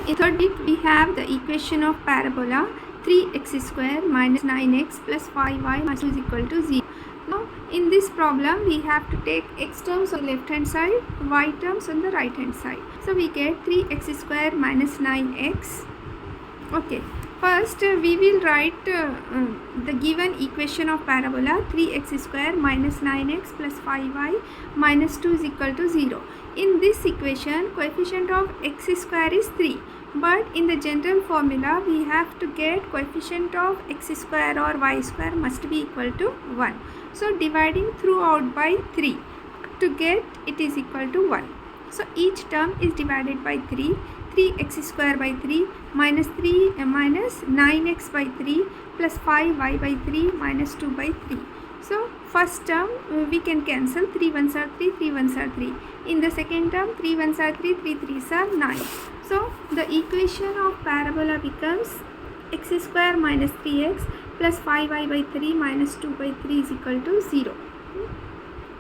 in third bit we have the equation of parabola 3x square minus 9x plus 5y minus 2 is equal to 0. Now in this problem we have to take x terms on the left hand side, y terms on the right hand side. So we get 3x square minus 9x. Okay, first we will write the given equation of parabola 3x square minus 9x plus 5y minus 2 is equal to 0. In this equation, coefficient of x square is 3. But in the general formula, we have to get coefficient of x square or y square must be equal to 1. So dividing throughout by 3 to get it is equal to 1. So each term is divided by 3. 3x square by 3 minus 9x by 3 plus 5y by 3 minus 2 by 3. So first term we can cancel, 3 1s are 3, 3 1s are 3. In the second term 3 1s are 3, 3 3s are 9. So the equation of parabola becomes x square minus 3x plus 5y by 3 minus 2 by 3 is equal to 0.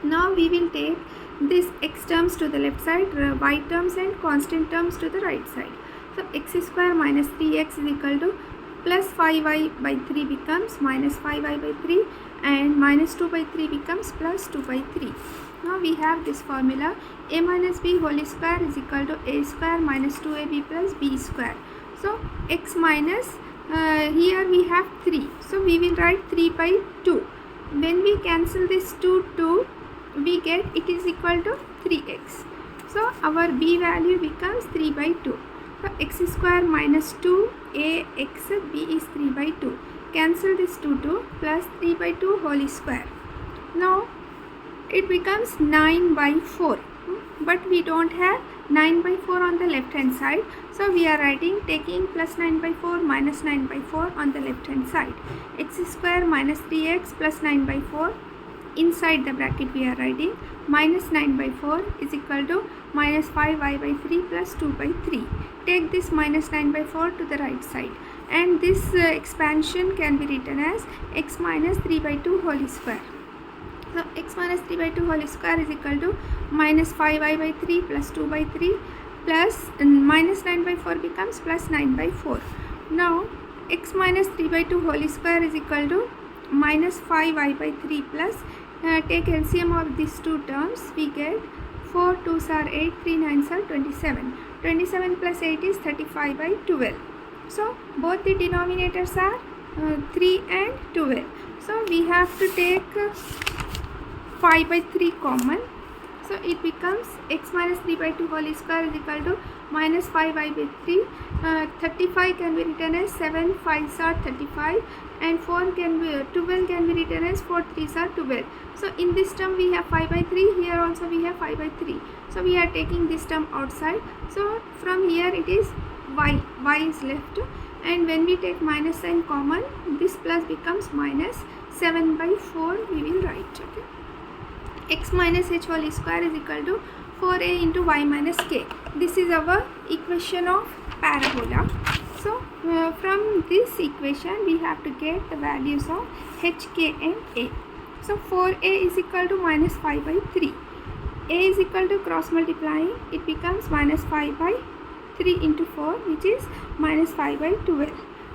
Now we will take this x terms to the left side, y terms and constant terms to the right side. So x square minus 3x is equal to plus 5y by 3 becomes minus 5y by 3 and minus 2 by 3 becomes plus 2 by 3. Now we have this formula, a minus b whole square is equal to a square minus 2ab plus b square. So x minus, here we have 3. So we will write 3 by 2. When we cancel this 2, we get it is equal to 3x. So our b value becomes 3 by 2. So x square minus 2 ax b is 3 by 2. Cancel this 2 plus 3 by 2 whole square. Now it becomes 9 by 4. But we don't have 9 by 4 on the left hand side. So we are writing taking plus 9 by 4 minus 9 by 4 on the left hand side. X square minus 3x plus 9 by 4. Inside the bracket we are writing minus 9 by 4 is equal to minus 5y by 3 plus 2 by 3. Take this minus 9 by 4 to the right side. And this expansion can be written as x minus 3 by 2 whole square. So x minus 3 by 2 whole square is equal to minus 5y by 3 plus 2 by 3 plus minus 9 by 4 becomes plus 9 by 4. Now x minus 3 by 2 whole square is equal to minus 5y by 3 plus take LCM of these two terms, we get 4 2s are 8, 3 9s are 27. 27 plus 8 is 35 by 12. So both the denominators are 3 and 12. So we have to take 5 by 3 common. So it becomes x minus 3 by 2 whole square is equal to minus 5y by 3. 35 can be written as 7 5s are 35 and 12 can be written as 4 3s are 12. So in this term we have 5 by 3, here also we have 5 by 3. So we are taking this term outside. So from here it is y is left, and when we take minus sign common, this plus becomes minus 7 by 4 we will write. Okay. X minus h whole square is equal to 4a into y minus k. This is our equation of parabola. So from this equation we have to get the values of h, k and a. So 4a is equal to minus 5 by 3. A is equal to cross multiplying, it becomes minus 5 by 3 into 4 which is minus 5 by 12.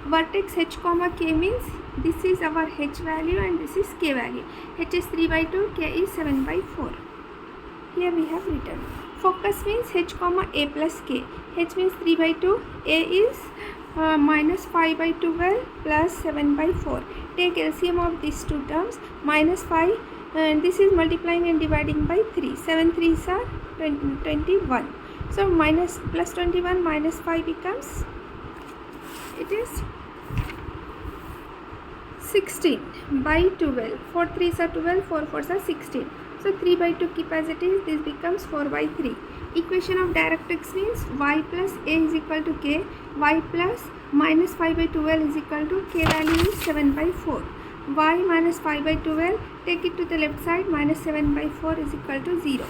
Vertex h comma k means this is our h value and this is k value. H is 3 by 2, k is 7 by 4. Here we have written. Focus means h comma a plus k. H means 3 by 2, a is minus 5 by 12 plus 7 by 4. Take LCM of these two terms, minus 5 and this is multiplying and dividing by 3. 7 3s are 21. So minus plus 21 minus 5 becomes, it is 16 by 12. 4 3s are 12, 4 4s are 16. So 3 by 2 keep as it is, this becomes 4 by 3. Equation of directrix means y plus a is equal to k, y plus minus 5 by 12 is equal to k value is 7 by 4. Y minus 5 by 12, take it to the left side, minus 7 by 4 is equal to 0.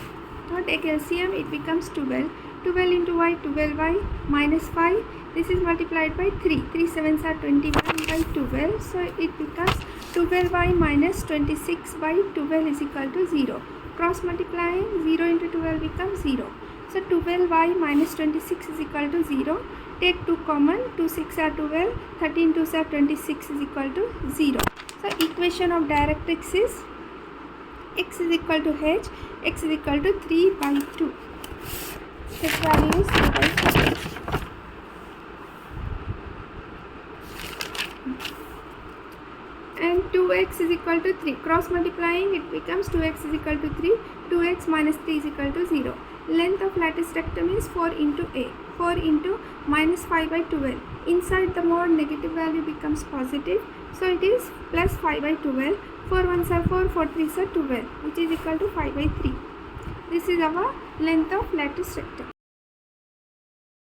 Now take LCM, it becomes 12. 12 into y, 12y minus 5, this is multiplied by 3. 3 7s are 21 by 12. So it becomes 12y minus 26 by 12 is equal to 0. Cross multiplying, 0 into 12 becomes 0. So 12y minus 26 is equal to 0. Take 2 common, 2 6 are 12, 13 2 are 26 is equal to 0. So equation of directrix is x is equal to h, x is equal to 3 by 2. H value is 3 by 2. And 2x is equal to 3. Cross multiplying, it becomes 2x is equal to 3. 2x minus 3 is equal to 0. Length of lattice rectum is 4 into a. 4 into minus 5 by 12. Inside the mod, negative value becomes positive. So it is plus 5 by 12. 4 1s are 4, 4 3s are 12, which is equal to 5 by 3. This is our length of lattice rectum.